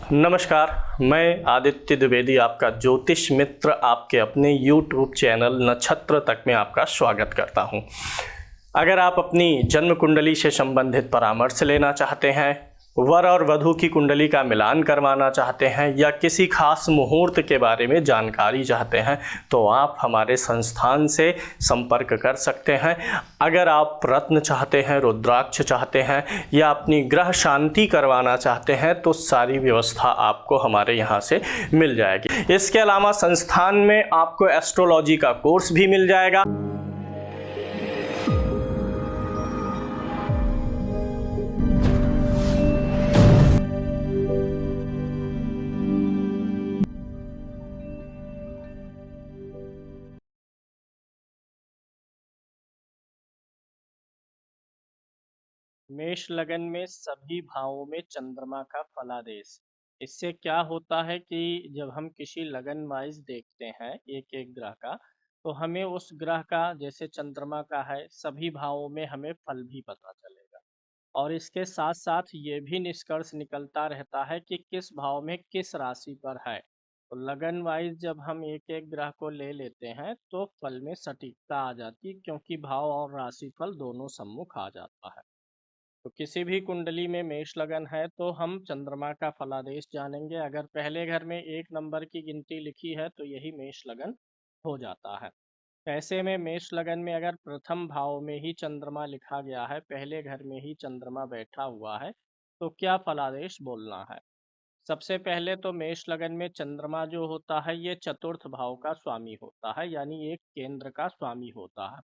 नमस्कार, मैं आदित्य द्विवेदी आपका ज्योतिष मित्र आपके अपने YouTube चैनल नक्षत्र तक में आपका स्वागत करता हूं। अगर आप अपनी जन्म कुंडली से संबंधित परामर्श लेना चाहते हैं, वर और वधू की कुंडली का मिलान करवाना चाहते हैं या किसी खास मुहूर्त के बारे में जानकारी चाहते हैं तो आप हमारे संस्थान से संपर्क कर सकते हैं। अगर आप रत्न चाहते हैं, रुद्राक्ष चाहते हैं या अपनी ग्रह शांति करवाना चाहते हैं तो सारी व्यवस्था आपको हमारे यहाँ से मिल जाएगी। इसके अलावा संस्थान में आपको एस्ट्रोलॉजी का कोर्स भी मिल जाएगा। मेष लगन में सभी भावों में चंद्रमा का फलादेश। इससे क्या होता है कि जब हम किसी लगन वाइज देखते हैं एक एक ग्रह का, तो हमें उस ग्रह का जैसे चंद्रमा का है सभी भावों में हमें फल भी पता चलेगा। और इसके साथ साथ ये भी निष्कर्ष निकलता रहता है कि किस भाव में किस राशि पर है। तो लगन वाइज जब हम एक एक ग्रह को ले लेते हैं तो फल में सटीकता आ जाती है, क्योंकि भाव और राशि फल दोनों सम्मुख आ जाता है। तो किसी भी कुंडली में मेष लगन है तो हम चंद्रमा का फलादेश जानेंगे। अगर पहले घर में 1 नंबर की गिनती लिखी है तो यही मेष लगन हो जाता है। ऐसे में मेष लगन में अगर प्रथम भाव में ही चंद्रमा लिखा गया है, पहले घर में ही चंद्रमा बैठा हुआ है, तो क्या फलादेश बोलना है। सबसे पहले तो मेष लगन में चंद्रमा जो होता है ये चतुर्थ भाव का स्वामी होता है, यानी एक केंद्र का स्वामी होता है।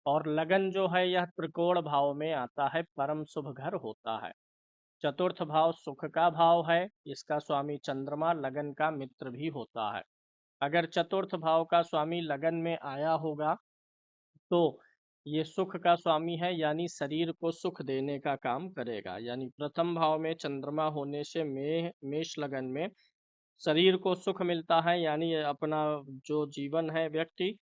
और लगन जो है यह त्रिकोण भाव में आता है, परम शुभ घर होता है। चतुर्थ भाव सुख का भाव है, इसका स्वामी चंद्रमा लगन का मित्र भी होता है। अगर चतुर्थ भाव का स्वामी लगन में आया होगा तो ये सुख का स्वामी है, यानी शरीर को सुख देने का काम करेगा। यानी प्रथम भाव में चंद्रमा होने से मेष लगन में शरीर को सुख मिलता है, यानी अपना जो जीवन है व्यक्ति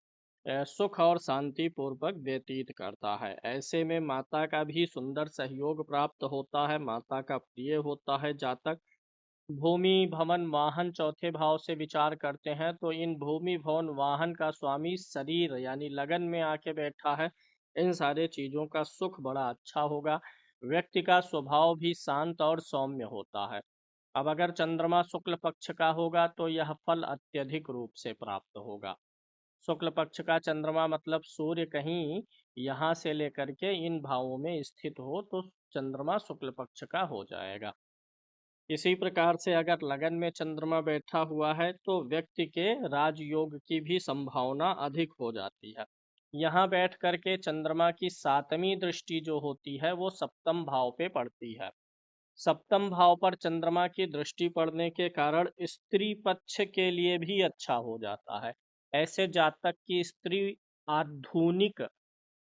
सुख और शांति पूर्वक व्यतीत करता है। ऐसे में माता का भी सुंदर सहयोग प्राप्त होता है, माता का प्रिय होता है जातक। भूमि भवन वाहन चौथे भाव से विचार करते हैं तो इन भूमि भवन वाहन का स्वामी शरीर यानी लगन में आके बैठा है। इन सारे चीजों का सुख बड़ा अच्छा होगा। व्यक्ति का स्वभाव भी शांत और सौम्य होता है। अब अगर चंद्रमा शुक्ल पक्ष का होगा तो यह फल अत्यधिक रूप से प्राप्त होगा। शुक्ल पक्ष का चंद्रमा मतलब सूर्य कहीं यहाँ से लेकर के इन भावों में स्थित हो तो चंद्रमा शुक्ल पक्ष का हो जाएगा। इसी प्रकार से अगर लगन में चंद्रमा बैठा हुआ है तो व्यक्ति के राजयोग की भी संभावना अधिक हो जाती है। यहाँ बैठ करके चंद्रमा की 7वीं दृष्टि जो होती है वो सप्तम भाव पे पड़ती है। सप्तम भाव पर चंद्रमा की दृष्टि पड़ने के कारण स्त्री पक्ष के लिए भी अच्छा हो जाता है। ऐसे जातक की स्त्री आधुनिक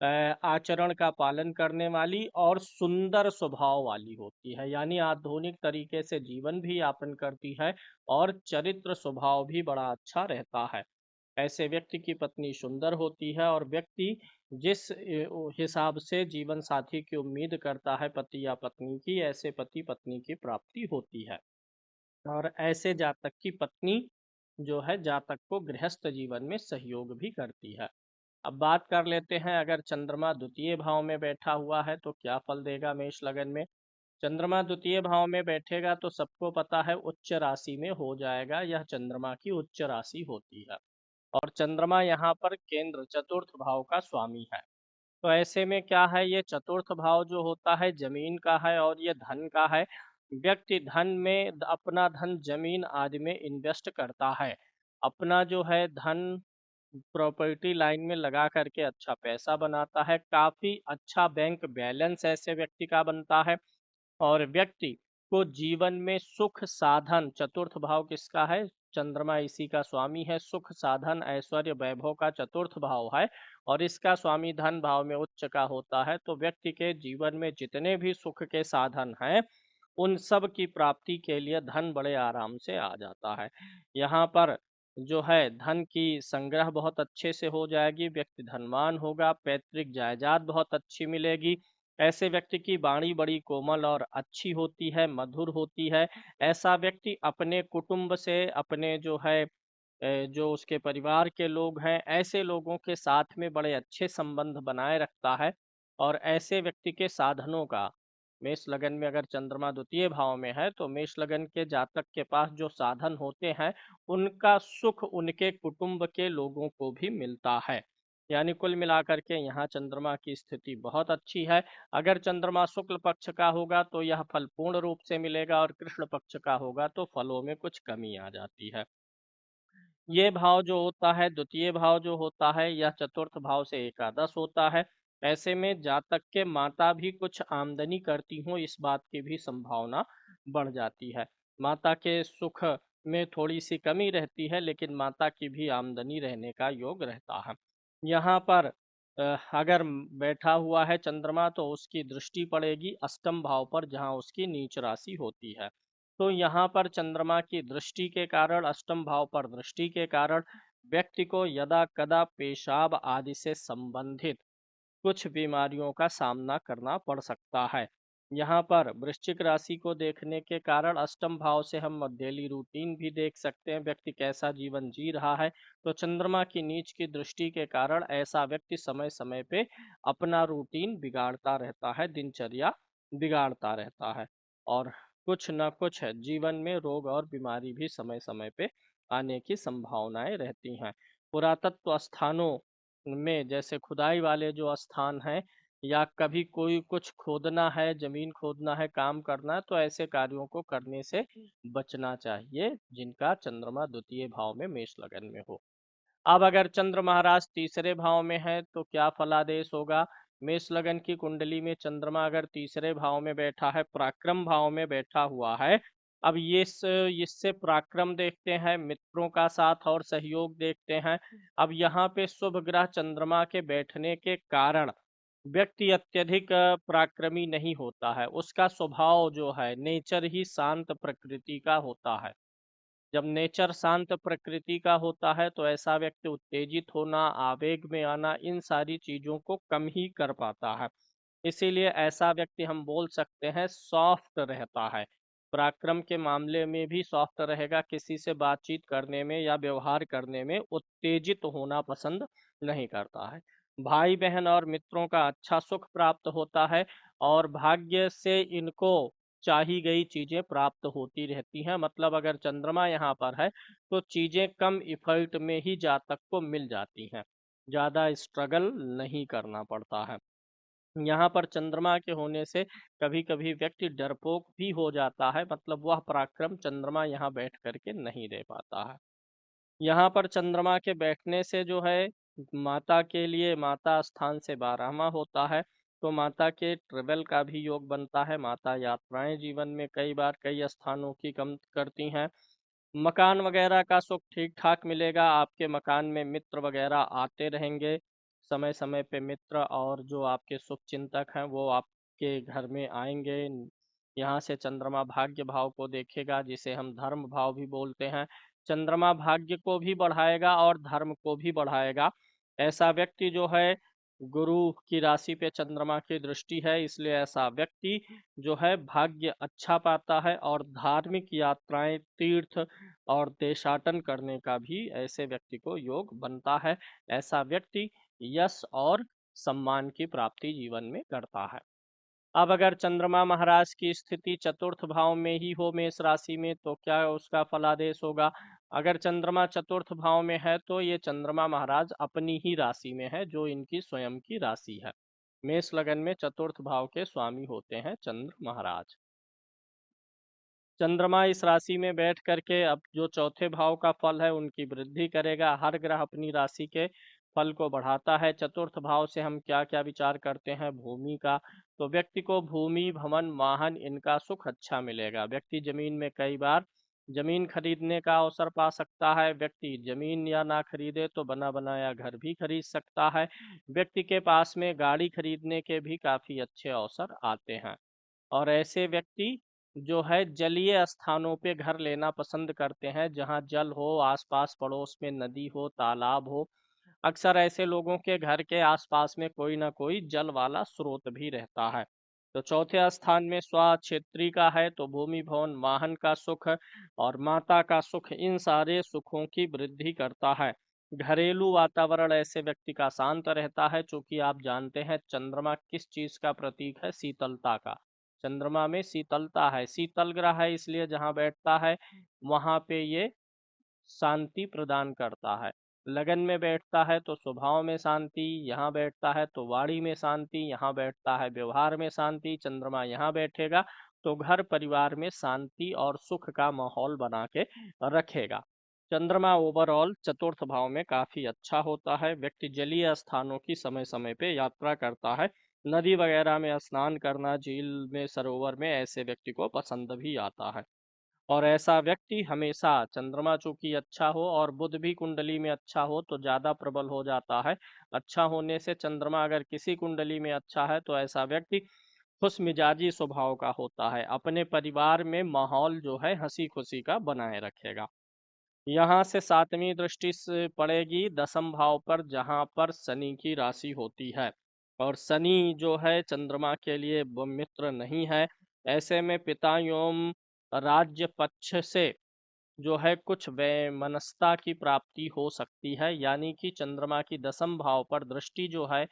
आचरण का पालन करने वाली और सुंदर स्वभाव वाली होती है, यानी आधुनिक तरीके से जीवन भी यापन करती है और चरित्र स्वभाव भी बड़ा अच्छा रहता है। ऐसे व्यक्ति की पत्नी सुंदर होती है और व्यक्ति जिस हिसाब से जीवन साथी की उम्मीद करता है पति या पत्नी की, ऐसे पति पत्नी की प्राप्ति होती है। और ऐसे जातक की पत्नी जो है जातक को गृहस्थ जीवन में सहयोग भी करती है। अब बात कर लेते हैं अगर चंद्रमा द्वितीय भाव में बैठा हुआ है तो क्या फल देगा मेष लगन में। चंद्रमा द्वितीय भाव में बैठेगा तो सबको पता है उच्च राशि में हो जाएगा, यह चंद्रमा की उच्च राशि होती है। और चंद्रमा यहाँ पर केंद्र चतुर्थ भाव का स्वामी है। तो ऐसे में क्या है, ये चतुर्थ भाव जो होता है जमीन का है और ये धन का है। व्यक्ति धन में अपना धन जमीन आदि में इन्वेस्ट करता है। अपना जो है धन प्रॉपर्टी लाइन में लगा करके अच्छा पैसा बनाता है। काफी अच्छा बैंक बैलेंस ऐसे व्यक्ति का बनता है। और व्यक्ति को जीवन में सुख साधन, चतुर्थ भाव किसका है, चंद्रमा इसी का स्वामी है। सुख साधन ऐश्वर्य वैभव का चतुर्थ भाव है और इसका स्वामी धन भाव में उच्च का होता है। तो व्यक्ति के जीवन में जितने भी सुख के साधन हैं उन सब की प्राप्ति के लिए धन बड़े आराम से आ जाता है। यहाँ पर जो है धन की संग्रह बहुत अच्छे से हो जाएगी, व्यक्ति धनवान होगा, पैतृक जायदाद बहुत अच्छी मिलेगी। ऐसे व्यक्ति की वाणी बड़ी कोमल और अच्छी होती है, मधुर होती है। ऐसा व्यक्ति अपने कुटुंब से, अपने जो है जो उसके परिवार के लोग हैं, ऐसे लोगों के साथ में बड़े अच्छे संबंध बनाए रखता है। और ऐसे व्यक्ति के साधनों का, मेष लगन में अगर चंद्रमा द्वितीय भाव में है, तो मेष लगन के जातक के पास जो साधन होते हैं, उनका सुख उनके कुटुंब के लोगों को भी मिलता है। यानी कुल मिलाकर के यहाँ चंद्रमा की स्थिति बहुत अच्छी है। अगर चंद्रमा शुक्ल पक्ष का होगा तो यह फल पूर्ण रूप से मिलेगा, और कृष्ण पक्ष का होगा तो फलों में कुछ कमी आ जाती है। ये भाव जो होता है, द्वितीय भाव जो होता है, यह चतुर्थ भाव से एकादश होता है। ऐसे में जातक के माता भी कुछ आमदनी करती हो, इस बात की भी संभावना बढ़ जाती है। माता के सुख में थोड़ी सी कमी रहती है, लेकिन माता की भी आमदनी रहने का योग रहता है। यहाँ पर अगर बैठा हुआ है चंद्रमा, तो उसकी दृष्टि पड़ेगी अष्टम भाव पर, जहाँ उसकी नीच राशि होती है। तो यहाँ पर चंद्रमा की दृष्टि के कारण, अष्टम भाव पर दृष्टि के कारण, व्यक्ति को यदा कदा पेशाब आदि से संबंधित कुछ बीमारियों का सामना करना पड़ सकता है। यहाँ पर वृश्चिक राशि को देखने के कारण अष्टम भाव से हम डेली रूटीन भी देख सकते हैं, व्यक्ति कैसा जीवन जी रहा है। तो चंद्रमा की नीच की दृष्टि के कारण ऐसा व्यक्ति समय समय पे अपना रूटीन बिगाड़ता रहता है, दिनचर्या बिगाड़ता रहता है। और कुछ न कुछ जीवन में रोग और बीमारी भी समय समय पे आने की संभावनाएं रहती हैं। पुरातत्व स्थानों में, जैसे खुदाई वाले जो स्थान हैं, या कभी कोई कुछ खोदना है, जमीन खोदना है, काम करना है, तो ऐसे कार्यों को करने से बचना चाहिए, जिनका चंद्रमा द्वितीय भाव में मेष लगन में हो। अब अगर चंद्र महाराज तीसरे भाव में है तो क्या फलादेश होगा? मेष लगन की कुंडली में चंद्रमा अगर तीसरे भाव में बैठा है, पराक्रम भाव में बैठा हुआ है। अब इससे पराक्रम देखते हैं, मित्रों का साथ और सहयोग देखते हैं। अब यहाँ पे शुभ ग्रह चंद्रमा के बैठने के कारण व्यक्ति अत्यधिक पराक्रमी नहीं होता है। उसका स्वभाव जो है, नेचर ही शांत प्रकृति का होता है। जब नेचर शांत प्रकृति का होता है, तो ऐसा व्यक्ति उत्तेजित होना, आवेग में आना, इन सारी चीजों को कम ही कर पाता है। इसीलिए ऐसा व्यक्ति हम बोल सकते हैं सॉफ्ट रहता है। पराक्रम के मामले में भी सॉफ्ट रहेगा, किसी से बातचीत करने में या व्यवहार करने में उत्तेजित होना पसंद नहीं करता है। भाई बहन और मित्रों का अच्छा सुख प्राप्त होता है, और भाग्य से इनको चाही गई चीजें प्राप्त होती रहती हैं। मतलब अगर चंद्रमा यहाँ पर है, तो चीजें कम इफर्ट में ही जातक को मिल जाती हैं, ज्यादा स्ट्रगल नहीं करना पड़ता है। यहाँ पर चंद्रमा के होने से कभी कभी व्यक्ति डरपोक भी हो जाता है, मतलब वह पराक्रम चंद्रमा यहाँ बैठ करके नहीं दे पाता है। यहाँ पर चंद्रमा के बैठने से जो है, माता के लिए, माता स्थान से 12वां होता है, तो माता के ट्रेवल का भी योग बनता है। माता यात्राएं जीवन में कई बार कई स्थानों की कम करती हैं। मकान वगैरह का सुख ठीक ठाक मिलेगा, आपके मकान में मित्र वगैरह आते रहेंगे समय समय पे। मित्र और जो आपके शुभ चिंतक हैं, वो आपके घर में आएंगे। यहाँ से चंद्रमा भाग्य भाव को देखेगा, जिसे हम धर्म भाव भी बोलते हैं। चंद्रमा भाग्य को भी बढ़ाएगा और धर्म को भी बढ़ाएगा। ऐसा व्यक्ति जो है, गुरु की राशि पे चंद्रमा की दृष्टि है, इसलिए ऐसा व्यक्ति जो है भाग्य अच्छा पाता है, और धार्मिक यात्राएं, तीर्थ और देशाटन करने का भी ऐसे व्यक्ति को योग बनता है। ऐसा व्यक्ति यश और सम्मान की प्राप्ति जीवन में करता है। अब अगर चंद्रमा महाराज की स्थिति चतुर्थ भाव में ही हो मेष राशि में, तो क्या उसका फलादेश होगा? अगर चंद्रमा चतुर्थ भाव में है, तो ये चंद्रमा महाराज अपनी ही राशि में है, जो इनकी स्वयं की राशि है। मेष लगन में चतुर्थ भाव के स्वामी होते हैं चंद्र महाराज। चंद्रमा इस राशि में बैठ करके अब जो चौथे भाव का फल है, उनकी वृद्धि करेगा। हर ग्रह अपनी राशि के फल को बढ़ाता है। चतुर्थ भाव से हम क्या क्या विचार करते हैं? भूमि का। तो व्यक्ति को भूमि, भवन, वाहन, इनका सुख अच्छा मिलेगा। व्यक्ति जमीन में कई बार जमीन खरीदने का अवसर पा सकता है। व्यक्ति जमीन या ना खरीदे तो बना बनाया घर भी खरीद सकता है। व्यक्ति के पास में गाड़ी खरीदने के भी काफी अच्छे अवसर आते हैं। और ऐसे व्यक्ति जो है जलीय स्थानों पे घर लेना पसंद करते हैं, जहाँ जल हो, आसपास पड़ोस में नदी हो, तालाब हो। अक्सर ऐसे लोगों के घर के आसपास में कोई ना कोई जल वाला स्रोत भी रहता है। तो चौथे स्थान में स्वक्षेत्री का है तो भूमि भवन वाहन का सुख और माता का सुख, इन सारे सुखों की वृद्धि करता है। घरेलू वातावरण ऐसे व्यक्ति का शांत रहता है, चूंकि आप जानते हैं चंद्रमा किस चीज का प्रतीक है, शीतलता का। चंद्रमा में शीतलता है, शीतल ग्रह है, इसलिए जहाँ बैठता है वहां पे ये शांति प्रदान करता है। लगन में बैठता है तो स्वभाव में शांति, यहाँ बैठता है तो वाणी में शांति, यहाँ बैठता है व्यवहार में शांति। चंद्रमा यहाँ बैठेगा तो घर परिवार में शांति और सुख का माहौल बना के रखेगा। चंद्रमा ओवरऑल चतुर्थ भाव में काफी अच्छा होता है। व्यक्ति जलीय स्थानों की समय समय पे यात्रा करता है। नदी वगैरह में स्नान करना, झील में, सरोवर में ऐसे व्यक्ति को पसंद भी आता है। और ऐसा व्यक्ति हमेशा, चंद्रमा चूंकि अच्छा हो और बुध भी कुंडली में अच्छा हो तो ज्यादा प्रबल हो जाता है। अच्छा होने से चंद्रमा अगर किसी कुंडली में अच्छा है तो ऐसा व्यक्ति खुश मिजाजी स्वभाव का होता है। अपने परिवार में माहौल जो है हंसी खुशी का बनाए रखेगा। यहाँ से सातवीं दृष्टि से पड़ेगी दसम भाव पर, जहाँ पर शनि की राशि होती है। और शनि जो है चंद्रमा के लिए मित्र नहीं है। ऐसे में पिता एवं राज्य पक्ष से जो है कुछ वैमनस्यता की प्राप्ति हो सकती है। यानी कि चंद्रमा की दसम भाव पर दृष्टि जो है,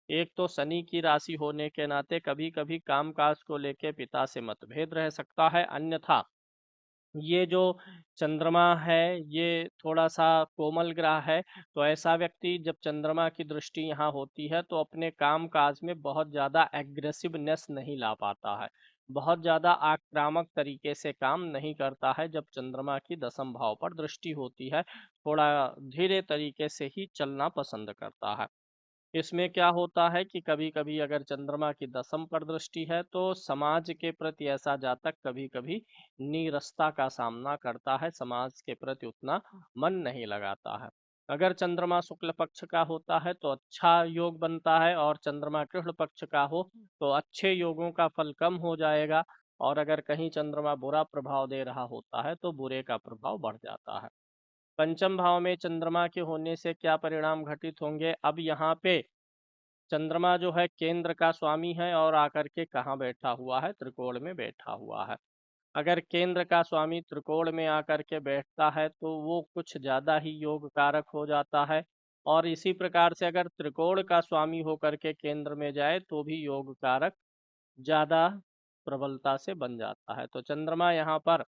एक तो शनि की राशि होने के नाते कभी कभी कामकाज को लेके पिता से मतभेद रह सकता है। अन्यथा ये जो चंद्रमा है ये थोड़ा सा कोमल ग्रह है, तो ऐसा व्यक्ति जब चंद्रमा की दृष्टि यहाँ होती है तो अपने काम काज में बहुत ज़्यादा एग्रेसिवनेस नहीं ला पाता है, बहुत ज़्यादा आक्रामक तरीके से काम नहीं करता है। जब चंद्रमा की दसम भाव पर दृष्टि होती है, थोड़ा धीरे तरीके से ही चलना पसंद करता है। इसमें क्या होता है कि कभी कभी अगर चंद्रमा की दसम पर दृष्टि है तो समाज के प्रति ऐसा जातक कभी कभी नीरसता का सामना करता है, समाज के प्रति उतना मन नहीं लगाता है। अगर चंद्रमा शुक्ल पक्ष का होता है तो अच्छा योग बनता है, और चंद्रमा कृष्ण पक्ष का हो तो अच्छे योगों का फल कम हो जाएगा। और अगर कहीं चंद्रमा बुरा प्रभाव दे रहा होता है तो बुरे का प्रभाव बढ़ जाता है। पंचम भाव में चंद्रमा के होने से क्या परिणाम घटित होंगे, अब यहाँ पे चंद्रमा जो है केंद्र का स्वामी है और आकर के कहाँ बैठा हुआ है, त्रिकोण में बैठा हुआ है। अगर केंद्र का स्वामी त्रिकोण में आकर के बैठता है तो वो कुछ ज्यादा ही योग कारक हो जाता है। और इसी प्रकार से अगर त्रिकोण का स्वामी होकर के केंद्र में जाए तो भी योग कारक ज्यादा प्रबलता से बन जाता है। तो चंद्रमा यहाँ पर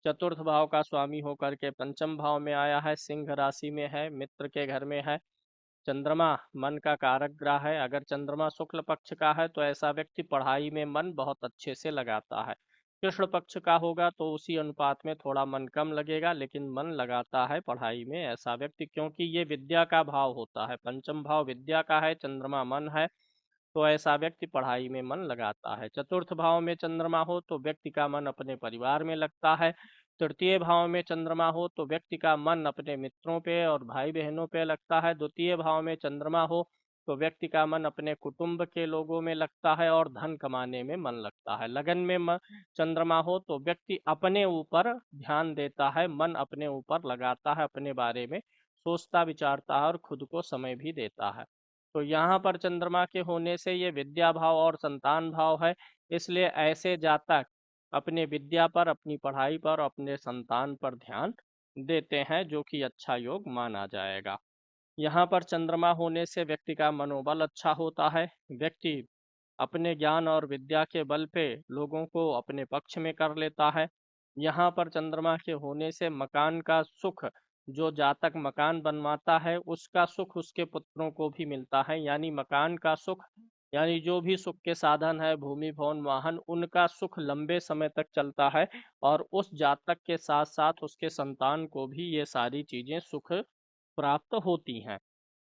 चतुर्थ भाव का स्वामी होकर के पंचम भाव में आया है, सिंह राशि में है, मित्र के घर में है। चंद्रमा मन का कारक ग्रह है। अगर चंद्रमा शुक्ल पक्ष का है तो ऐसा व्यक्ति पढ़ाई में मन बहुत अच्छे से लगाता है। कृष्ण पक्ष का होगा तो उसी अनुपात में थोड़ा मन कम लगेगा, लेकिन मन लगाता है पढ़ाई में ऐसा व्यक्ति, क्योंकि ये विद्या का भाव होता है। पंचम भाव विद्या का है, चंद्रमा मन है, तो ऐसा व्यक्ति पढ़ाई में मन लगाता है। चतुर्थ भाव में चंद्रमा हो तो व्यक्ति का मन अपने परिवार में लगता है। तृतीय भाव में चंद्रमा हो तो व्यक्ति का मन अपने मित्रों पे और भाई बहनों पे लगता है। द्वितीय भाव में चंद्रमा हो तो व्यक्ति का मन अपने कुटुंब के लोगों में लगता है और धन कमाने में मन लगता है। लगन में चंद्रमा हो तो व्यक्ति अपने ऊपर ध्यान देता है, मन अपने ऊपर लगाता है, अपने बारे में सोचता विचारता है और खुद को समय भी देता है। तो यहाँ पर चंद्रमा के होने से ये विद्या भाव और संतान भाव है। इसलिए ऐसे जातक अपने विद्या पर, अपनी पढ़ाई पर, अपने संतान पर ध्यान देते हैं, जो कि अच्छा योग माना जाएगा। यहाँ पर चंद्रमा होने से व्यक्ति का मनोबल अच्छा होता है। व्यक्ति अपने ज्ञान और विद्या के बल पे लोगों को अपने पक्ष में कर लेता है। यहाँ पर चंद्रमा के होने से मकान का सुख, जो जातक मकान बनवाता है उसका सुख उसके पुत्रों को भी मिलता है। यानी मकान का सुख, यानी जो भी सुख के साधन है, भूमि भवन वाहन, उनका सुख लंबे समय तक चलता है। और उस जातक के साथ साथ उसके संतान को भी ये सारी चीजें सुख प्राप्त होती हैं।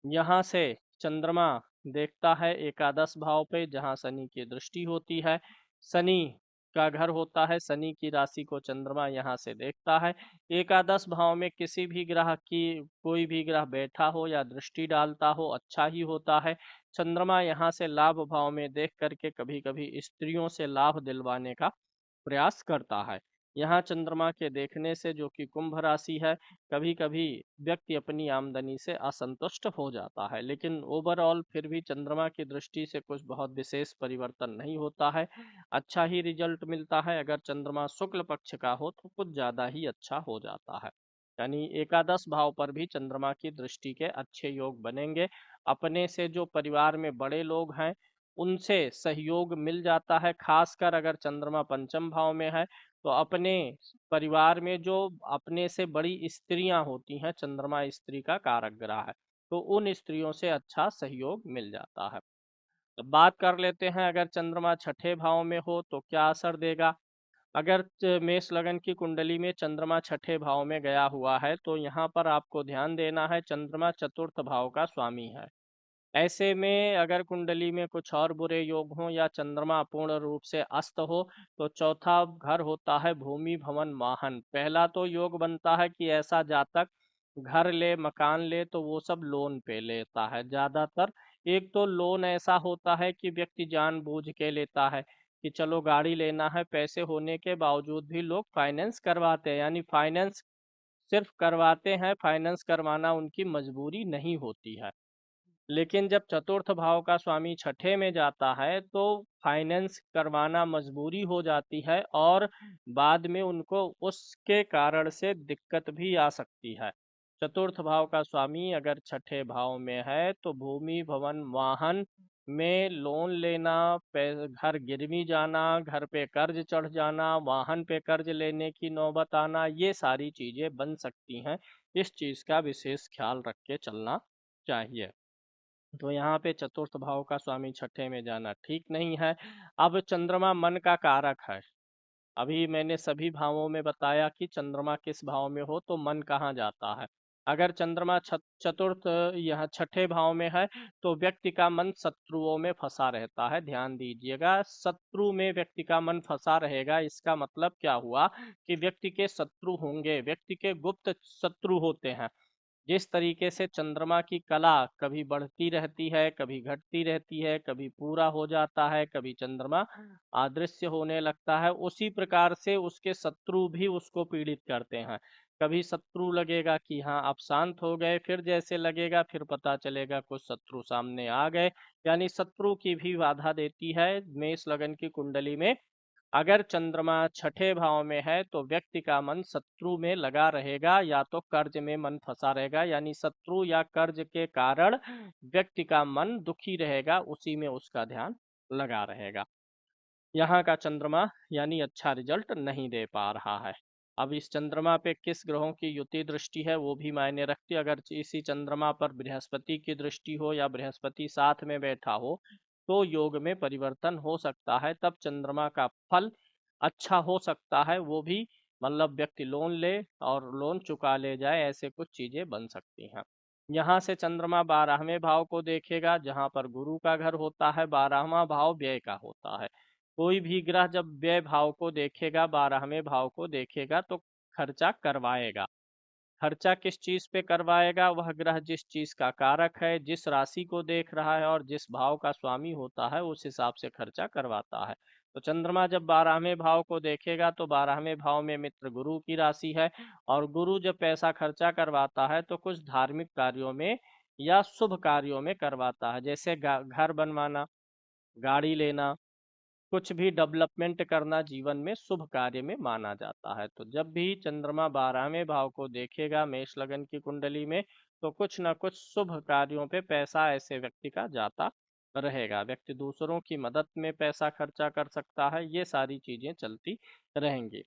यहाँ से चंद्रमा देखता है एकादश भाव पे, जहाँ शनि की दृष्टि होती है। शनि का घर होता है, शनि की राशि को चंद्रमा यहाँ से देखता है। एकादश भाव में किसी भी ग्रह की, कोई भी ग्रह बैठा हो या दृष्टि डालता हो अच्छा ही होता है। चंद्रमा यहाँ से लाभ भाव में देख करके कभी कभी स्त्रियों से लाभ दिलवाने का प्रयास करता है। यहाँ चंद्रमा के देखने से, जो कि कुंभ राशि है, कभी कभी व्यक्ति अपनी आमदनी से असंतुष्ट हो जाता है, लेकिन ओवरऑल फिर भी चंद्रमा की दृष्टि से कुछ बहुत विशेष परिवर्तन नहीं होता है। अच्छा ही रिजल्ट मिलता है। अगर चंद्रमा शुक्ल पक्ष का हो तो कुछ ज्यादा ही अच्छा हो जाता है। यानी एकादश भाव पर भी चंद्रमा की दृष्टि के अच्छे योग बनेंगे। अपने से जो परिवार में बड़े लोग हैं, उनसे सहयोग मिल जाता है। खासकर अगर चंद्रमा पंचम भाव में है, तो अपने परिवार में जो अपने से बड़ी स्त्रियां होती हैं, चंद्रमा स्त्री का कारक ग्रह है, तो उन स्त्रियों से अच्छा सहयोग मिल जाता है। अब बात कर लेते हैं, अगर चंद्रमा छठे भाव में हो तो क्या असर देगा। अगर मेष लगन की कुंडली में चंद्रमा छठे भाव में गया हुआ है, तो यहाँ पर आपको ध्यान देना है, चंद्रमा चतुर्थ भाव का स्वामी है। ऐसे में अगर कुंडली में कुछ और बुरे योग हों या चंद्रमा पूर्ण रूप से अस्त हो, तो चौथा घर होता है भूमि भवन वाहन। पहला तो योग बनता है कि ऐसा जातक घर ले, मकान ले, तो वो सब लोन पे लेता है ज्यादातर। एक तो लोन ऐसा होता है कि व्यक्ति जानबूझ के लेता है कि चलो गाड़ी लेना है, पैसे होने के बावजूद भी लोग फाइनेंस करवाते हैं। यानी फाइनेंस सिर्फ करवाते हैं, फाइनेंस करवाना उनकी मजबूरी नहीं होती है। लेकिन जब चतुर्थ भाव का स्वामी छठे में जाता है, तो फाइनेंस करवाना मजबूरी हो जाती है, और बाद में उनको उसके कारण से दिक्कत भी आ सकती है। चतुर्थ भाव का स्वामी अगर छठे भाव में है, तो भूमि भवन वाहन में लोन लेना, घर गिरवी जाना, घर पे कर्ज चढ़ जाना, वाहन पे कर्ज लेने की नौबत आना, ये सारी चीजें बन सकती हैं। इस चीज का विशेष ख्याल रख के चलना चाहिए। तो यहाँ पे चतुर्थ भाव का स्वामी छठे में जाना ठीक नहीं है। अब चंद्रमा मन का कारक है। अभी मैंने सभी भावों में बताया कि चंद्रमा किस भाव में हो तो मन कहाँ जाता है। अगर चंद्रमा चतुर्थ यह छठे भाव में है, तो व्यक्ति का मन शत्रुओं में फंसा रहता है। ध्यान दीजिएगा, शत्रु में व्यक्ति का मन फंसा रहेगा, इसका मतलब क्या हुआ कि व्यक्ति के शत्रु होंगे, व्यक्ति के गुप्त शत्रु होते हैं। जिस तरीके से चंद्रमा की कला कभी बढ़ती रहती है, कभी घटती रहती है, कभी पूरा हो जाता है, कभी चंद्रमा अदृश्य होने लगता है, उसी प्रकार से उसके शत्रु भी उसको पीड़ित करते हैं। कभी शत्रु लगेगा कि हाँ अब शांत हो गए, फिर जैसे लगेगा फिर पता चलेगा कुछ शत्रु सामने आ गए। यानी शत्रु की भी बाधा देती है मेष लगन की कुंडली में। अगर चंद्रमा छठे भाव में है, तो व्यक्ति का मन शत्रु में लगा रहेगा, या तो कर्ज में मन फंसा रहेगा। यानी शत्रु या कर्ज के कारण व्यक्ति का मन दुखी रहेगा, उसी में उसका ध्यान लगा रहेगा। यहाँ का चंद्रमा यानी अच्छा रिजल्ट नहीं दे पा रहा है। अब इस चंद्रमा पे किस ग्रहों की युति दृष्टि है वो भी मायने रखती है। अगर इसी चंद्रमा पर बृहस्पति की दृष्टि हो या बृहस्पति साथ में बैठा हो, तो योग में परिवर्तन हो सकता है। तब चंद्रमा का फल अच्छा हो सकता है। वो भी मतलब व्यक्ति लोन ले और लोन चुका ले जाए, ऐसे कुछ चीजें बन सकती हैं। यहाँ से चंद्रमा 12वें भाव को देखेगा, जहाँ पर गुरु का घर होता है। 12वां भाव व्यय का होता है। कोई भी ग्रह जब व्यय भाव को देखेगा, 12वें भाव को देखेगा, तो खर्चा करवाएगा। खर्चा किस चीज पे करवाएगा? वह ग्रह जिस चीज का कारक है, जिस राशि को देख रहा है और जिस भाव का स्वामी होता है, उस हिसाब से खर्चा करवाता है। तो चंद्रमा जब 12वें भाव को देखेगा, तो 12वें भाव में मित्र गुरु की राशि है, और गुरु जब पैसा खर्चा करवाता है, तो कुछ धार्मिक कार्यों में या शुभ कार्यों में करवाता है। जैसे घर बनवाना, गाड़ी लेना, कुछ भी डेवलपमेंट करना जीवन में शुभ कार्य में माना जाता है। तो जब भी चंद्रमा 12वें भाव को देखेगा मेष लगन की कुंडली में, तो कुछ ना कुछ शुभ कार्यों पे पैसा ऐसे व्यक्ति का जाता रहेगा। व्यक्ति दूसरों की मदद में पैसा खर्चा कर सकता है, ये सारी चीजें चलती रहेंगी।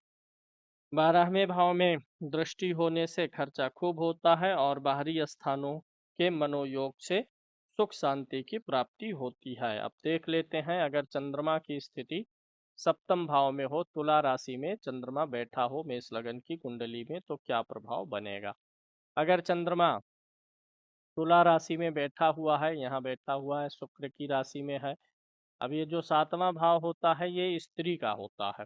12वें भाव में दृष्टि होने से खर्चा खूब होता है, और बाहरी स्थानों के मनोयोग से सुख शांति की प्राप्ति होती है। अब देख लेते हैं, अगर चंद्रमा की स्थिति सप्तम भाव में हो, तुला राशि में चंद्रमा बैठा हो मेष लगन की कुंडली में, तो क्या प्रभाव बनेगा। अगर चंद्रमा तुला राशि में बैठा हुआ है, यहाँ बैठा हुआ है, शुक्र की राशि में है। अब ये जो सातवां भाव होता है, ये स्त्री का होता है,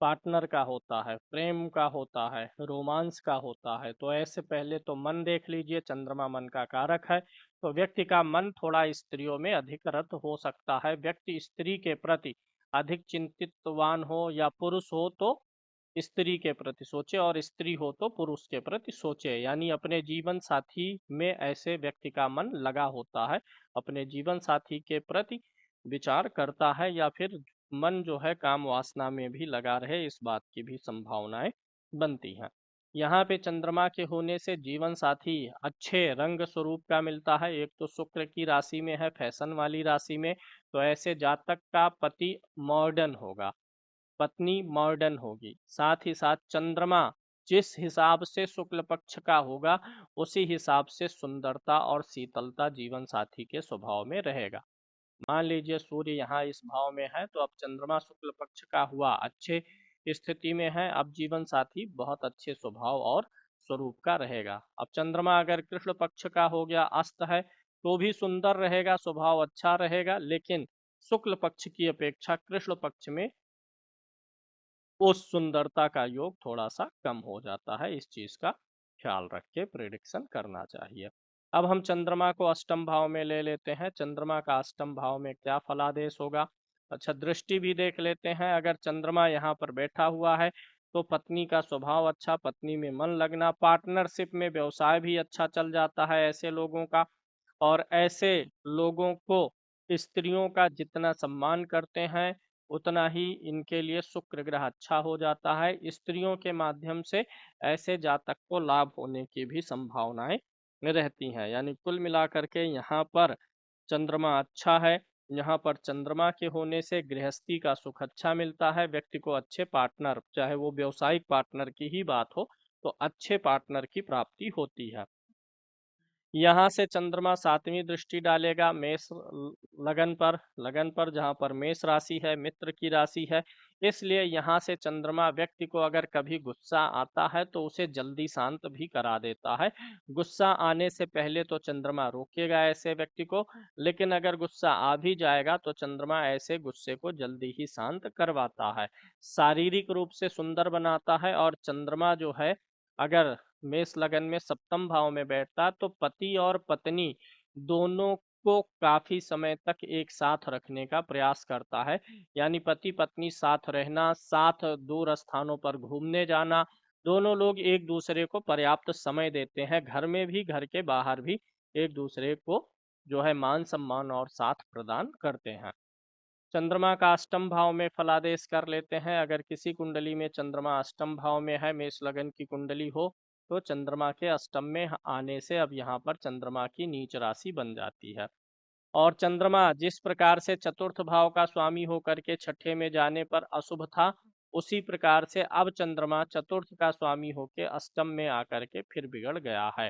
पार्टनर का होता है, प्रेम का होता है, रोमांस का होता है। तो ऐसे पहले तो मन देख लीजिए, चंद्रमा मन का कारक है, तो व्यक्ति का मन थोड़ा स्त्रियों में अधिक रत हो सकता है। व्यक्ति स्त्री के प्रति अधिक चिंतितवान हो, या पुरुष हो तो स्त्री के प्रति सोचे, और स्त्री हो तो पुरुष के प्रति सोचे, यानी अपने जीवन साथी में ऐसे व्यक्ति का मन लगा होता है, अपने जीवन साथी के प्रति विचार करता है, या फिर मन जो है काम वासना में भी लगा रहे, इस बात की भी संभावनाएं बनती हैं। यहाँ पे चंद्रमा के होने से जीवन साथी अच्छे रंग स्वरूप का मिलता है। एक तो शुक्र की राशि में है, फैशन वाली राशि में, तो ऐसे जातक का पति मॉडर्न होगा, पत्नी मॉडर्न होगी। साथ ही साथ चंद्रमा जिस हिसाब से शुक्ल पक्ष का होगा, उसी हिसाब से सुंदरता और शीतलता जीवन साथी के स्वभाव में रहेगा। मान लीजिए सूर्य यहाँ इस भाव में है, तो अब चंद्रमा शुक्ल पक्ष का हुआ, अच्छे स्थिति में है, अब जीवन साथी बहुत अच्छे स्वभाव और स्वरूप का रहेगा। अब चंद्रमा अगर कृष्ण पक्ष का हो गया, अस्त है, तो भी सुंदर रहेगा, स्वभाव अच्छा रहेगा, लेकिन शुक्ल पक्ष की अपेक्षा कृष्ण पक्ष में उस सुंदरता का योग थोड़ा सा कम हो जाता है। इस चीज का ख्याल रख के प्रिडिक्शन करना चाहिए। अब हम चंद्रमा को अष्टम भाव में ले लेते हैं। चंद्रमा का अष्टम भाव में क्या फलादेश होगा? अच्छा, दृष्टि भी देख लेते हैं। अगर चंद्रमा यहाँ पर बैठा हुआ है तो पत्नी का स्वभाव अच्छा, पत्नी में मन लगना, पार्टनरशिप में व्यवसाय भी अच्छा चल जाता है ऐसे लोगों का। और ऐसे लोगों को स्त्रियों का जितना सम्मान करते हैं, उतना ही इनके लिए शुक्र ग्रह अच्छा हो जाता है। स्त्रियों के माध्यम से ऐसे जातक को लाभ होने की भी संभावनाएं रहती हैं। यानी कुल मिलाकर के यहाँ पर चंद्रमा अच्छा है। यहाँ पर चंद्रमा के होने से गृहस्थी का सुख अच्छा मिलता है, व्यक्ति को अच्छे पार्टनर, चाहे वो व्यवसायिक पार्टनर की ही बात हो, तो अच्छे पार्टनर की प्राप्ति होती है। यहाँ से चंद्रमा सातवीं दृष्टि डालेगा मेष लगन पर जहाँ पर मेष राशि है, मित्र की राशि है। इसलिए यहाँ से चंद्रमा व्यक्ति को अगर कभी गुस्सा आता है तो उसे जल्दी शांत भी करा देता है। गुस्सा आने से पहले तो चंद्रमा रोकेगा ऐसे व्यक्ति को, लेकिन अगर गुस्सा आ भी जाएगा तो चंद्रमा ऐसे गुस्से को जल्दी ही शांत करवाता है, शारीरिक रूप से सुंदर बनाता है। और चंद्रमा जो है, अगर मेष लगन में सप्तम भाव में बैठता तो पति और पत्नी दोनों को काफी समय तक एक साथ रखने का प्रयास करता है। यानी पति पत्नी साथ रहना, साथ दूर स्थानों पर घूमने जाना, दोनों लोग एक दूसरे को पर्याप्त समय देते हैं, घर में भी घर के बाहर भी एक दूसरे को जो है मान सम्मान और साथ प्रदान करते हैं। चंद्रमा का अष्टम भाव में फलादेश कर लेते हैं। अगर किसी कुंडली में चंद्रमा अष्टम भाव में है, मेष लगन की कुंडली हो, तो चंद्रमा के अष्टम में आने से अब यहाँ पर चंद्रमा की नीच राशि बन जाती है। और चंद्रमा जिस प्रकार से चतुर्थ भाव का स्वामी होकर के छठे में जाने पर अशुभ था, उसी प्रकार से अब चंद्रमा चतुर्थ का स्वामी होकर अष्टम में आकर के फिर बिगड़ गया है।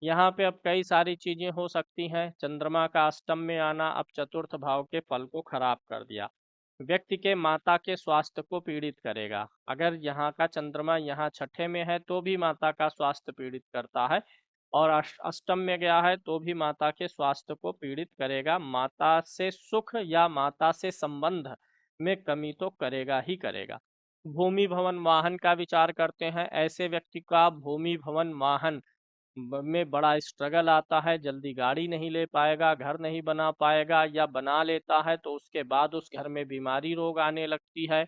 यहाँ पे अब कई सारी चीजें हो सकती हैं। चंद्रमा का अष्टम में आना अब चतुर्थ भाव के फल को खराब कर दिया, व्यक्ति के माता के स्वास्थ्य को पीड़ित करेगा। अगर यहाँ का चंद्रमा यहाँ छठे में है तो भी माता का स्वास्थ्य पीड़ित करता है, और अष्टम में गया है तो भी माता के स्वास्थ्य को पीड़ित करेगा। माता से सुख या माता से संबंध में कमी तो करेगा ही करेगा। भूमि भवन वाहन का विचार करते हैं। ऐसे व्यक्ति का भूमि भवन वाहन में बड़ा स्ट्रगल आता है, जल्दी गाड़ी नहीं ले पाएगा, घर नहीं बना पाएगा, या बना लेता है तो उसके बाद उस घर में बीमारी रोग आने लगती है।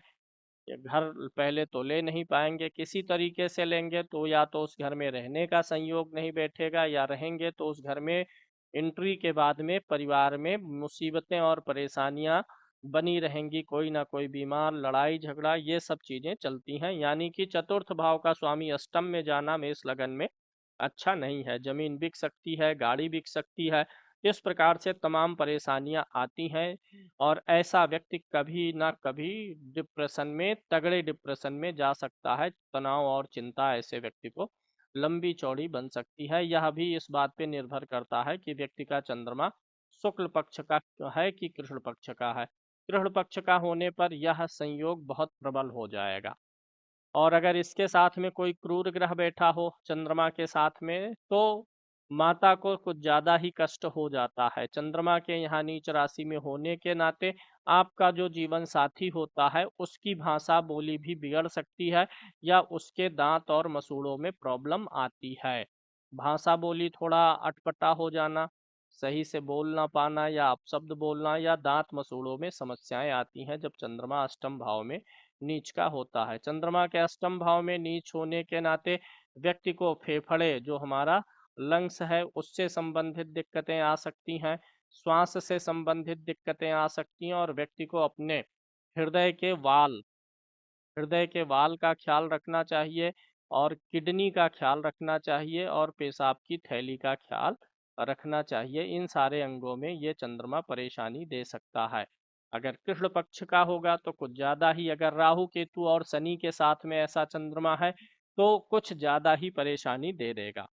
या घर पहले तो ले नहीं पाएंगे, किसी तरीके से लेंगे तो या तो उस घर में रहने का संयोग नहीं बैठेगा, या रहेंगे तो उस घर में एंट्री के बाद में परिवार में मुसीबतें और परेशानियां बनी रहेंगी। कोई ना कोई बीमार, लड़ाई झगड़ा, ये सब चीजें चलती हैं। यानी कि चतुर्थ भाव का स्वामी अष्टम में जाना मेष लगन में अच्छा नहीं है। जमीन बिक सकती है, गाड़ी बिक सकती है, इस प्रकार से तमाम परेशानियां आती हैं। और ऐसा व्यक्ति कभी ना कभी डिप्रेशन में, तगड़े डिप्रेशन में जा सकता है। तनाव और चिंता ऐसे व्यक्ति को लंबी चौड़ी बन सकती है। यह भी इस बात पे निर्भर करता है कि व्यक्ति का चंद्रमा शुक्ल पक्ष का है कि कृष्ण पक्ष का है। कृष्ण पक्ष का होने पर यह संयोग बहुत प्रबल हो जाएगा। और अगर इसके साथ में कोई क्रूर ग्रह बैठा हो चंद्रमा के साथ में, तो माता को कुछ ज्यादा ही कष्ट हो जाता है। चंद्रमा के यहाँ नीच राशि में होने के नाते आपका जो जीवन साथी होता है उसकी भाषा बोली भी बिगड़ सकती है, या उसके दांत और मसूड़ों में प्रॉब्लम आती है। भाषा बोली थोड़ा अटपटा हो जाना, सही से बोल ना पाना, या अपशब्द बोलना, या दांत मसूड़ों में समस्याएं आती हैं जब चंद्रमा अष्टम भाव में नीच का होता है। चंद्रमा के अष्टम भाव में नीच होने के नाते व्यक्ति को फेफड़े, जो हमारा लंग्स है, उससे संबंधित दिक्कतें आ सकती हैं, श्वास से संबंधित दिक्कतें आ सकती हैं, और व्यक्ति को अपने हृदय के वाल हृदय के वाल का ख्याल रखना चाहिए, और किडनी का ख्याल रखना चाहिए, और पेशाब की थैली का ख्याल रखना चाहिए। इन सारे अंगों में ये चंद्रमा परेशानी दे सकता है। अगर कृष्ण पक्ष का होगा तो कुछ ज्यादा ही, अगर राहु केतु और शनि के साथ में ऐसा चंद्रमा है तो कुछ ज्यादा ही परेशानी दे देगा।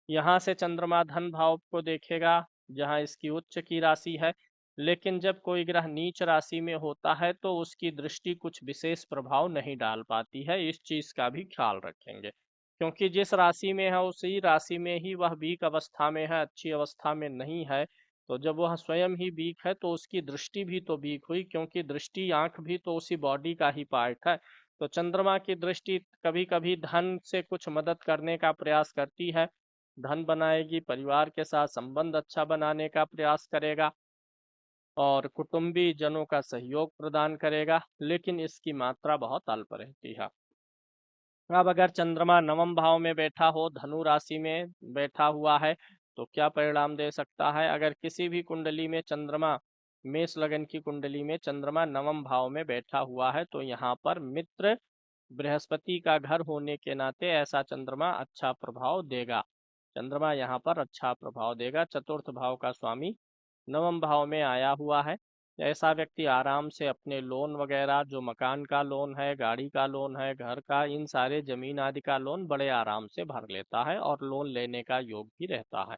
यहाँ से चंद्रमा धन भाव को देखेगा, जहाँ इसकी उच्च की राशि है। लेकिन जब कोई ग्रह नीच राशि में होता है तो उसकी दृष्टि कुछ विशेष प्रभाव नहीं डाल पाती है, इस चीज का भी ख्याल रखेंगे। क्योंकि जिस राशि में है उसी राशि में ही वह वीक अवस्था में है, अच्छी अवस्था में नहीं है। तो जब वह स्वयं ही वीक है तो उसकी दृष्टि भी तो वीक हुई, क्योंकि दृष्टि, आंख भी तो उसी बॉडी का ही पार्ट है। तो चंद्रमा की दृष्टि कभी कभी धन से कुछ मदद करने का प्रयास करती है, धन बनाएगी, परिवार के साथ संबंध अच्छा बनाने का प्रयास करेगा, और कुटुंबी जनों का सहयोग प्रदान करेगा, लेकिन इसकी मात्रा बहुत अल्प रहती है। अब अगर चंद्रमा नवम भाव में बैठा हो, धनु राशि में बैठा हुआ है, तो क्या परिणाम दे सकता है? अगर किसी भी कुंडली में चंद्रमा, मेष लगन की कुंडली में चंद्रमा नवम भाव में बैठा हुआ है, तो यहाँ पर मित्र बृहस्पति का घर होने के नाते ऐसा चंद्रमा अच्छा प्रभाव देगा। चंद्रमा यहाँ पर अच्छा प्रभाव देगा। चतुर्थ भाव का स्वामी नवम भाव में आया हुआ है। ऐसा व्यक्ति आराम से अपने लोन वगैरह, जो मकान का लोन है, गाड़ी का लोन है, घर का, इन सारे जमीन आदि का लोन बड़े आराम से भर लेता है, और लोन लेने का योग भी रहता है।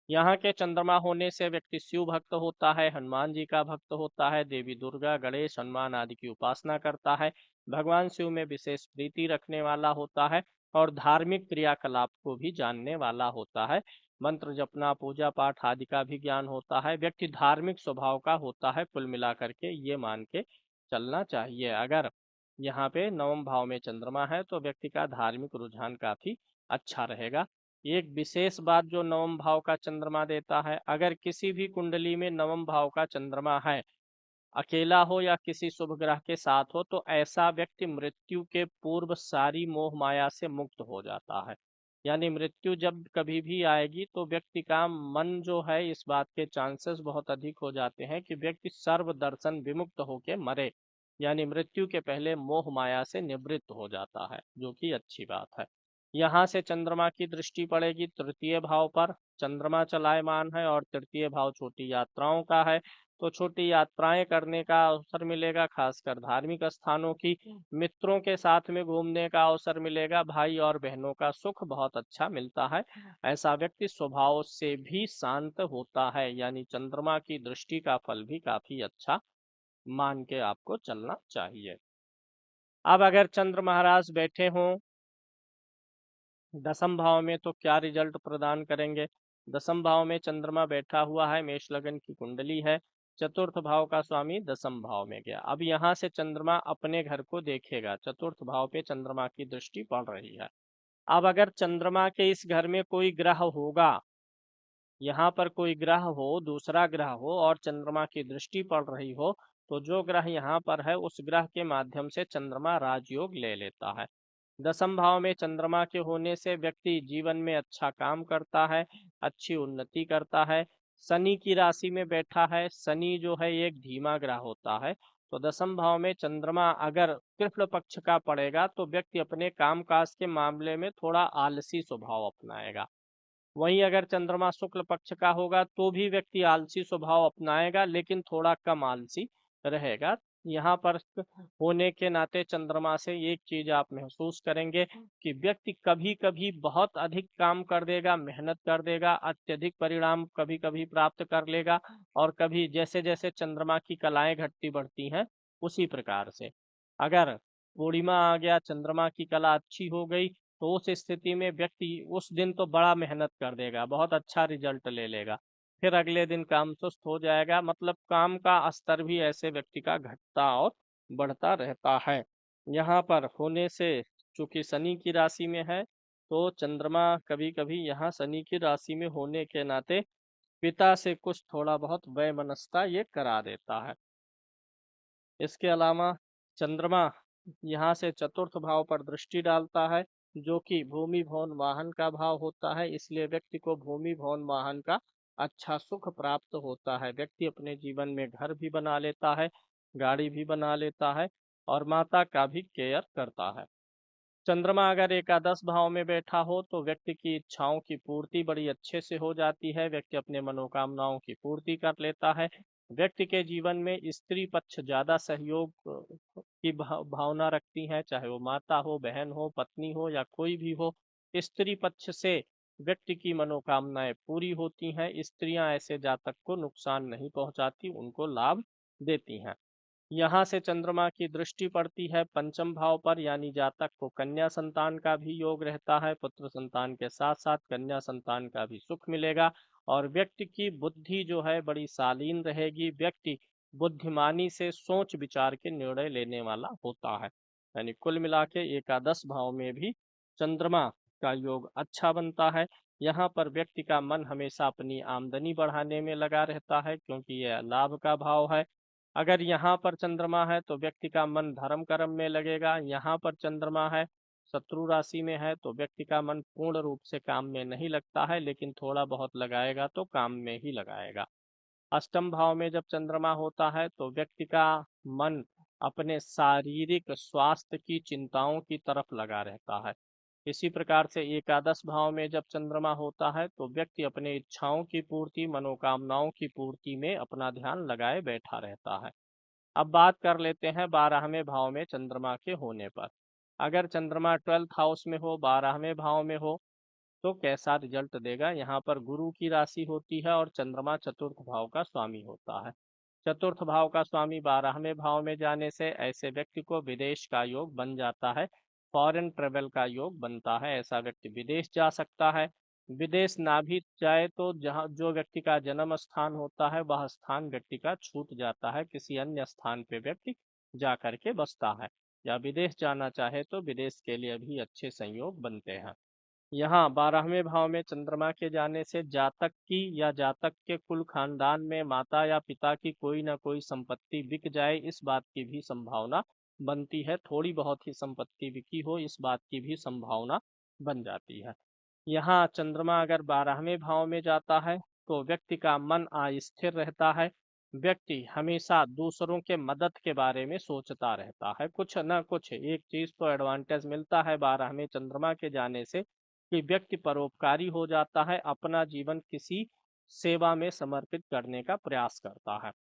यहाँ के चंद्रमा होने से व्यक्ति शिव भक्त होता है, हनुमान जी का भक्त होता है, देवी दुर्गा, गणेश, हनुमान आदि की उपासना करता है, भगवान शिव में विशेष प्रीति रखने वाला होता है, और धार्मिक क्रियाकलाप को भी जानने वाला होता है। मंत्र जपना, पूजा पाठ आदि का भी ज्ञान होता है। व्यक्ति धार्मिक स्वभाव का होता है, कुल मिलाकर के ये मान के चलना चाहिए। अगर यहाँ पे नवम भाव में चंद्रमा है तो व्यक्ति का धार्मिक रुझान काफी अच्छा रहेगा। एक विशेष बात जो नवम भाव का चंद्रमा देता है, अगर किसी भी कुंडली में नवम भाव का चंद्रमा है, अकेला हो या किसी शुभ ग्रह के साथ हो, तो ऐसा व्यक्ति मृत्यु के पूर्व सारी मोह माया से मुक्त हो जाता है। यानी मृत्यु जब कभी भी आएगी तो व्यक्ति का मन जो है, इस बात के चांसेस बहुत अधिक हो जाते हैं कि व्यक्ति सर्व दर्शन विमुक्त होके मरे, यानी मृत्यु के पहले मोह माया से निवृत्त हो जाता है, जो कि अच्छी बात है। यहाँ से चंद्रमा की दृष्टि पड़ेगी तृतीय भाव पर। चंद्रमा चलायमान है और तृतीय भाव छोटी यात्राओं का है, तो छोटी यात्राएं करने का अवसर मिलेगा, खासकर धार्मिक स्थानों की, मित्रों के साथ में घूमने का अवसर मिलेगा, भाई और बहनों का सुख बहुत अच्छा मिलता है। ऐसा व्यक्ति स्वभाव से भी शांत होता है, यानी चंद्रमा की दृष्टि का फल भी काफी अच्छा मान के आपको चलना चाहिए। अब अगर चंद्र महाराज बैठे हों दसम भाव में तो क्या रिजल्ट प्रदान करेंगे? दसम भाव में चंद्रमा बैठा हुआ है, मेष लगन की कुंडली है, चतुर्थ भाव का स्वामी दसम भाव में गया। अब यहाँ से चंद्रमा अपने घर को देखेगा, चतुर्थ भाव पे चंद्रमा की दृष्टि पड़ रही है। अब अगर चंद्रमा के इस घर में कोई ग्रह होगा, यहाँ पर कोई ग्रह हो, दूसरा ग्रह हो, और चंद्रमा की दृष्टि पड़ रही हो, तो जो ग्रह यहाँ पर है उस ग्रह के माध्यम से चंद्रमा राजयोग ले लेता है। दसम भाव में चंद्रमा के होने से व्यक्ति जीवन में अच्छा काम करता है, अच्छी उन्नति करता है। शनि की राशि में बैठा है, शनि जो है एक धीमा ग्रह होता है, तो दसम भाव में चंद्रमा अगर कृष्ण पक्ष का पड़ेगा तो व्यक्ति अपने काम काज के मामले में थोड़ा आलसी स्वभाव अपनाएगा। वहीं अगर चंद्रमा शुक्ल पक्ष का होगा तो भी व्यक्ति आलसी स्वभाव अपनाएगा, लेकिन थोड़ा कम आलसी रहेगा। यहाँ पर होने के नाते चंद्रमा से एक चीज आप महसूस करेंगे कि व्यक्ति कभी कभी बहुत अधिक काम कर देगा, मेहनत कर देगा, अत्यधिक परिणाम कभी कभी प्राप्त कर लेगा, और कभी जैसे जैसे चंद्रमा की कलाएं घटती बढ़ती हैं उसी प्रकार से, अगर पूर्णिमा आ गया, चंद्रमा की कला अच्छी हो गई, तो उस स्थिति में व्यक्ति उस दिन तो बड़ा मेहनत कर देगा, बहुत अच्छा रिजल्ट ले लेगा, फिर अगले दिन काम सुस्त हो जाएगा। मतलब काम का स्तर भी ऐसे व्यक्ति का घटता और बढ़ता रहता है। यहाँ पर होने से, चूंकि शनि की राशि में है, तो चंद्रमा कभी कभी यहाँ शनि की राशि में होने के नाते पिता से कुछ थोड़ा बहुत वैमनस्यता ये करा देता है। इसके अलावा चंद्रमा यहाँ से चतुर्थ भाव पर दृष्टि डालता है, जो कि भूमि भवन वाहन का भाव होता है। इसलिए व्यक्ति को भूमि भवन वाहन का अच्छा सुख प्राप्त होता है। व्यक्ति अपने जीवन में घर भी बना लेता है, गाड़ी भी बना लेता है और माता का भी केयर करता है। चंद्रमा अगर एकादश भाव में बैठा हो तो व्यक्ति की इच्छाओं की पूर्ति बड़ी अच्छे से हो जाती है। व्यक्ति अपने मनोकामनाओं की पूर्ति कर लेता है। व्यक्ति के जीवन में स्त्री पक्ष ज्यादा सहयोग की भावना रखती है, चाहे वो माता हो, बहन हो, पत्नी हो या कोई भी हो। स्त्री पक्ष से व्यक्ति की मनोकामनाएं पूरी होती हैं। स्त्रियां ऐसे जातक को नुकसान नहीं पहुंचाती, उनको लाभ देती हैं। यहाँ से चंद्रमा की दृष्टि पड़ती है पंचम भाव पर, यानी जातक को कन्या संतान का भी योग रहता है। पुत्र संतान के साथ साथ कन्या संतान का भी सुख मिलेगा और व्यक्ति की बुद्धि जो है बड़ी शालीन रहेगी। व्यक्ति बुद्धिमानी से सोच विचार के निर्णय लेने वाला होता है। यानी कुल मिला के एकादश भाव में भी चंद्रमा का योग अच्छा बनता है। यहाँ पर व्यक्ति का मन हमेशा अपनी आमदनी बढ़ाने में लगा रहता है, क्योंकि यह लाभ का भाव है। अगर यहाँ पर चंद्रमा है तो व्यक्ति का मन धर्म कर्म में लगेगा। यहाँ पर चंद्रमा है, शत्रु राशि में है, तो व्यक्ति का मन पूर्ण रूप से काम में नहीं लगता है, लेकिन थोड़ा बहुत लगाएगा तो काम में ही लगाएगा। अष्टम भाव में जब चंद्रमा होता है तो व्यक्ति का मन अपने शारीरिक स्वास्थ्य की चिंताओं की तरफ लगा रहता है। इसी प्रकार से एकादश भाव में जब चंद्रमा होता है तो व्यक्ति अपने इच्छाओं की पूर्ति, मनोकामनाओं की पूर्ति में अपना ध्यान लगाए बैठा रहता है। अब बात कर लेते हैं 12वें भाव में चंद्रमा के होने पर। अगर चंद्रमा 12th हाउस में हो, 12वें भाव में हो, तो कैसा रिजल्ट देगा। यहाँ पर गुरु की राशि होती है और चंद्रमा चतुर्थ भाव का स्वामी होता है। चतुर्थ भाव का स्वामी 12वें भाव में जाने से ऐसे व्यक्ति को विदेश का योग बन जाता है। फॉरेन ट्रेवल का योग बनता है। ऐसा व्यक्ति विदेश जा सकता है। विदेश ना भी जाए तो जहाँ जो व्यक्ति का जन्म स्थान होता है वह स्थान व्यक्ति का छूट जाता है, किसी अन्य स्थान पे व्यक्ति जा करके बसता है। या विदेश जाना चाहे तो विदेश के लिए भी अच्छे संयोग बनते हैं। यहाँ 12वें भाव में चंद्रमा के जाने से जातक की या जातक के कुल खानदान में माता या पिता की कोई ना कोई संपत्ति बिक जाए, इस बात की भी संभावना बनती है। थोड़ी बहुत ही संपत्ति बिकी हो, इस बात की भी संभावना बन जाती है। यहाँ चंद्रमा अगर 12वें भाव में जाता है तो व्यक्ति का मन अस्थिर रहता है। व्यक्ति हमेशा दूसरों के मदद के बारे में सोचता रहता है। कुछ न कुछ एक चीज तो एडवांटेज मिलता है 12वें चंद्रमा के जाने से, कि व्यक्ति परोपकारी हो जाता है, अपना जीवन किसी सेवा में समर्पित करने का प्रयास करता है।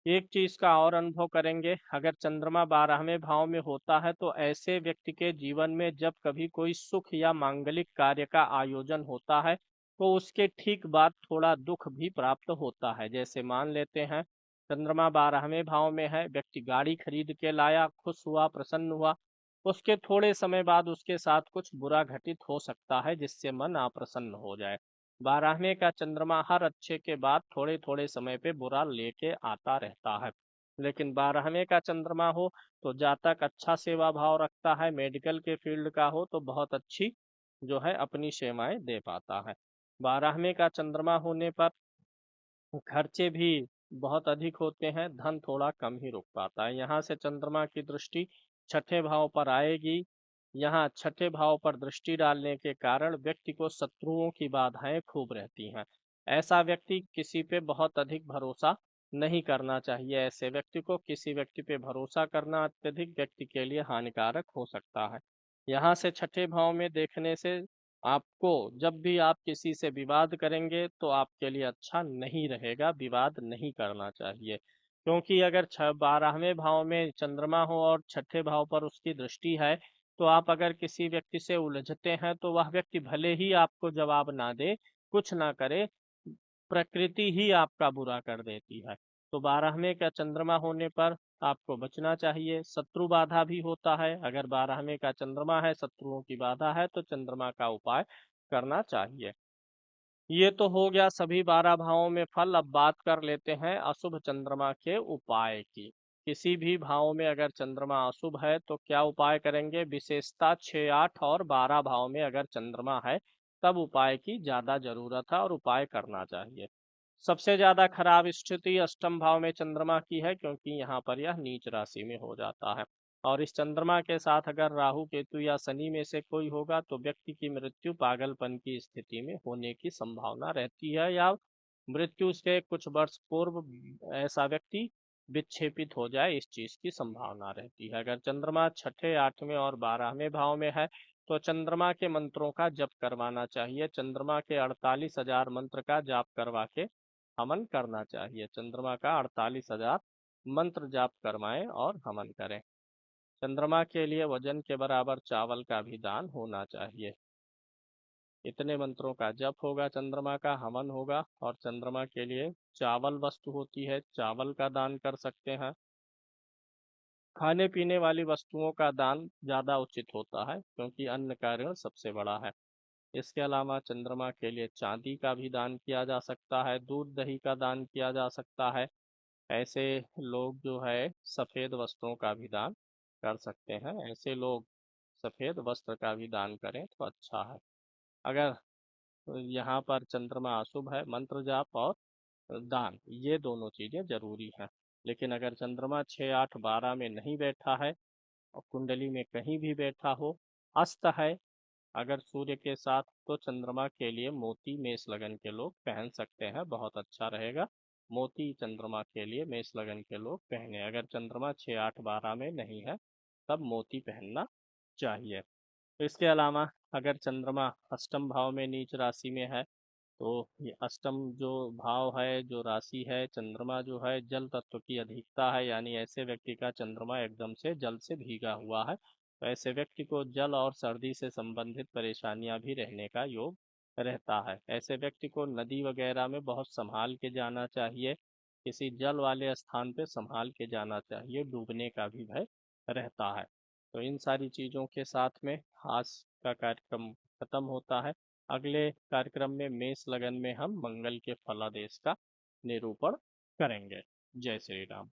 एक चीज का और अनुभव करेंगे, अगर चंद्रमा 12वें भाव में होता है तो ऐसे व्यक्ति के जीवन में जब कभी कोई सुख या मांगलिक कार्य का आयोजन होता है तो उसके ठीक बाद थोड़ा दुख भी प्राप्त होता है। जैसे मान लेते हैं चंद्रमा 12वें भाव में है, व्यक्ति गाड़ी खरीद के लाया, खुश हुआ, प्रसन्न हुआ, उसके थोड़े समय बाद उसके साथ कुछ बुरा घटित हो सकता है जिससे मन अप्रसन्न हो जाए। 12वें का चंद्रमा हर अच्छे के बाद थोड़े थोड़े समय पे बुरा लेके आता रहता है। लेकिन 12वें का चंद्रमा हो तो जातक अच्छा सेवा भाव रखता है, मेडिकल के फील्ड का हो तो बहुत अच्छी जो है अपनी सेवाएं दे पाता है। 12वें का चंद्रमा होने पर खर्चे भी बहुत अधिक होते हैं, धन थोड़ा कम ही रुक पाता है। यहाँ से चंद्रमा की दृष्टि छठे भाव पर आएगी। यहाँ छठे भाव पर दृष्टि डालने के कारण व्यक्ति को शत्रुओं की बाधाएं खूब रहती हैं। ऐसा व्यक्ति किसी पे बहुत अधिक भरोसा नहीं करना चाहिए। ऐसे व्यक्ति को किसी व्यक्ति पे भरोसा करना अत्यधिक व्यक्ति के लिए हानिकारक हो सकता है। यहाँ से छठे भाव में देखने से आपको जब भी आप किसी से विवाद करेंगे तो आपके लिए अच्छा नहीं रहेगा, विवाद नहीं करना चाहिए। क्योंकि अगर 12वें भाव में चंद्रमा हो और छठे भाव पर उसकी दृष्टि है तो आप अगर किसी व्यक्ति से उलझते हैं तो वह व्यक्ति भले ही आपको जवाब ना दे, कुछ ना करे, प्रकृति ही आपका बुरा कर देती है। तो 12वें का चंद्रमा होने पर आपको बचना चाहिए। शत्रु बाधा भी होता है, अगर 12वें का चंद्रमा है, शत्रुओं की बाधा है तो चंद्रमा का उपाय करना चाहिए। ये तो हो गया सभी 12 भावों में फल। अब बात कर लेते हैं अशुभ चंद्रमा के उपाय की। किसी भी भाव में अगर चंद्रमा अशुभ है तो क्या उपाय करेंगे। विशेषता 6, 8 और 12 भाव में अगर चंद्रमा है तब उपाय की ज्यादा जरूरत है और उपाय करना चाहिए। सबसे ज्यादा खराब स्थिति अष्टम भाव में चंद्रमा की है, क्योंकि यहाँ पर यह नीच राशि में हो जाता है। और इस चंद्रमा के साथ अगर राहु केतु या शनि में से कोई होगा तो व्यक्ति की मृत्यु पागलपन की स्थिति में होने की संभावना रहती है, या मृत्यु से कुछ वर्ष पूर्व ऐसा व्यक्ति विक्षेपित हो जाए, इस चीज की संभावना रहती है। अगर चंद्रमा छठे, आठवें और 12वें भाव में है तो चंद्रमा के मंत्रों का जप करवाना चाहिए। चंद्रमा के 48,000 मंत्र का जाप करवा के हवन करना चाहिए। चंद्रमा का 48,000 मंत्र जाप करवाएं और हवन करें। चंद्रमा के लिए वजन के बराबर चावल का भी दान होना चाहिए। इतने मंत्रों का जप होगा, चंद्रमा का हवन होगा, और चंद्रमा के लिए चावल वस्तु होती है, चावल का दान कर सकते हैं। खाने पीने वाली वस्तुओं का दान ज्यादा उचित होता है, क्योंकि अन्न का ऋण सबसे बड़ा है। इसके अलावा चंद्रमा के लिए चांदी का भी दान किया जा सकता है, दूध दही का दान किया जा सकता है। ऐसे लोग जो है सफेद वस्त्रों का भी दान कर सकते हैं। ऐसे लोग सफेद वस्त्र का भी दान करें तो अच्छा है। अगर यहाँ पर चंद्रमा अशुभ है, मंत्र जाप और दान ये दोनों चीजें जरूरी हैं। लेकिन अगर चंद्रमा 6, 8, 12 में नहीं बैठा है और कुंडली में कहीं भी बैठा हो, अस्त है अगर सूर्य के साथ, तो चंद्रमा के लिए मोती मेष लगन के लोग पहन सकते हैं, बहुत अच्छा रहेगा। मोती चंद्रमा के लिए मेष लगन के लोग पहने। अगर चंद्रमा 6, 8, 12 में नहीं है तब मोती पहनना चाहिए। तो इसके अलावा अगर चंद्रमा अष्टम भाव में नीच राशि में है तो ये अष्टम जो भाव है, जो राशि है, चंद्रमा जो है जल तत्व की अधिकता है, यानी ऐसे व्यक्ति का चंद्रमा एकदम से जल से भीगा हुआ है, तो ऐसे व्यक्ति को जल और सर्दी से संबंधित परेशानियां भी रहने का योग रहता है। ऐसे व्यक्ति को नदी वगैरह में बहुत संभाल के जाना चाहिए, किसी जल वाले स्थान पे संभाल के जाना चाहिए, डूबने का भी भय रहता है। तो इन सारी चीजों के साथ में आज का कार्यक्रम खत्म होता है। अगले कार्यक्रम में मेष लगन में हम मंगल के फलादेश का निरूपण करेंगे। जय श्री राम।